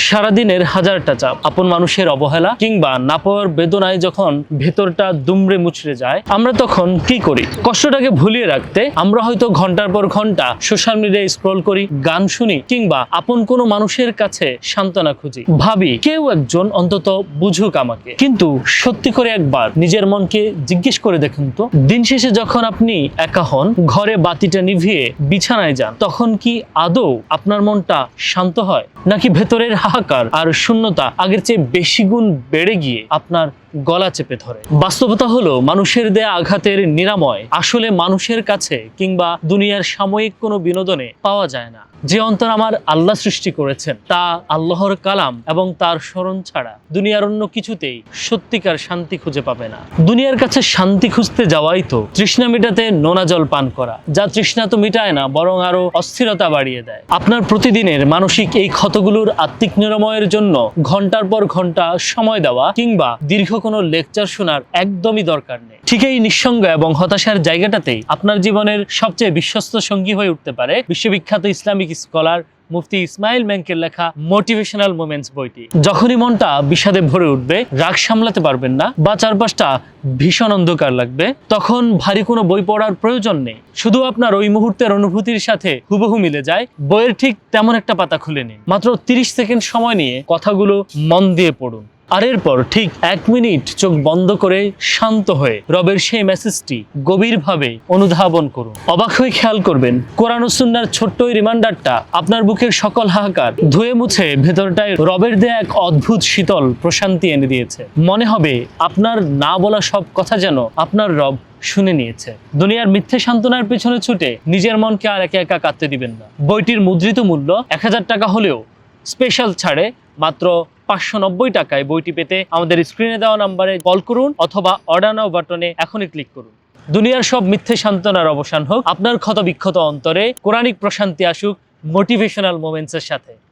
সারাদিনের হাজারটা চাপ, আপন মানুষের অবহেলা কিংবা না পাওয়ার বেদনায় যখন ভেতরটা দুমড়ে মুচড়ে যায়, আমরা তখন কি করি? কষ্টটাকে ভুলিয়ে রাখতে আমরা হয়তো ঘন্টার পর ঘন্টা সোশ্যাল মিডিয়ায় স্ক্রল করি, গান শুনি কিংবা আপন কোনো মানুষের কাছে সান্ত্বনা খুঁজি, ভাবি কেউ একজন অন্তত বুঝুক আমাকে। কিন্তু সত্যি করে একবার নিজের মনকে জিজ্ঞেস করে দেখুন তো, দিন শেষে যখন আপনি একা হন, ঘরে বাতিটা নিভিয়ে বিছানায় যান, তখন কি আদৌ আপনার মনটা শান্ত হয়, নাকি ভেতরের হাহাকার আর শূন্যতা আগের চেয়ে বেশি গুণ বেড়ে গিয়ে আপনার গলা চেপে ধরে? বাস্তবতা হলো, মানুষের দেয়া আঘাতের নিরাময় আসলে মানুষের কাছে কিংবা দুনিয়ার সাময়িক কোনো বিনোদনে পাওয়া যায় না। যে অন্তর আমার আল্লাহ সৃষ্টি করেছেন, তা আল্লাহর কালাম এবং তার স্মরণ ছাড়া দুনিয়ার অন্য কিছুতেই সত্যিকার শান্তি খুঁজে পাবে না। দুনিয়ার কাছে শান্তি খুঁজতে যাওয়াই তো তৃষ্ণা মেটাতে নোনা জল পান করা, যা তৃষ্ণা তো মিটায় না, বরং আরো অস্থিরতা বাড়িয়ে দেয়। আপনার প্রতিদিনের মানসিক এই ক্ষতগুলোর আত্মিক নিরাময়ের জন্য ঘন্টার পর ঘন্টা সময় দেওয়া কিংবা দীর্ঘ কোনো লেকচার শোনার একদমই দরকার নেই। ঠিক এই নিঃসঙ্গ এবং হতাশার জায়গাটাতেই আপনার জীবনের সবচেয়ে বিশ্বস্ত সঙ্গী হয়ে উঠতে পারে বিশ্ববিখ্যাত ইসলামিক স্কলার মুফতি ইসমাইল ম্যাংকের লেখা মোটিভেশনাল মোমেন্টস বইটি। যখনই মনটা বিষাদে ভরে উঠবে, রাগ সামলাতে পারবেন না বা চারপাশটা ভীষণ অন্ধকার লাগবে, তখন ভারী কোনো বই পড়ার প্রয়োজন নেই। শুধু আপনার ওই মুহূর্তের অনুভূতির সাথে হুবহু মিলে যায় বইয়ের ঠিক তেমন একটা পাতা খুলে নিন। মাত্র 30 সেকেন্ড সময় নিয়ে কথাগুলো মন দিয়ে পড়ুন, আর এরপর ঠিক 1 মিনিট চোখ বন্ধ করে শান্ত হয়ে রবের সেই মেসেজটি গভীরভাবে অনুধাবন করুন। অবাক হয়ে খেয়াল করবেন, কোরআন ও সুন্নাহর ছোট্ট ওই রিমাইন্ডারটা আপনার বুকের সকল হাহাকার ধুয়ে মুছে ভেতরটায় রবের দেয়া এক অদ্ভুত শীতল প্রশান্তি এনে দিয়েছে। মনে হবে আপনার না বলা সব কথা যেন আপনার রব শুনে নিয়েছে। দুনিয়ার মিথ্যে সান্ত্বনার পেছনে ছুটে নিজের মনকে আর একা একা কাঁদতে দিবেন না। বইটির মুদ্রিত মূল্য 1000 টাকা হলেও স্পেশাল ছাড়ে মাত্র 590 টাকায় বইটি পেতে আমাদের স্ক্রিনে দেওয়া নাম্বারে কল করুন অথবা অর্ডার নাও বাটনে এখনই ক্লিক করুন। দুনিয়ার সব মিথ্যে সান্ত্বনার অবসান হোক, আপনার ক্ষত বিক্ষত অন্তরে কোরআনিক প্রশান্তি আসুক মোটিভেশনাল মোমেন্টসের সাথে।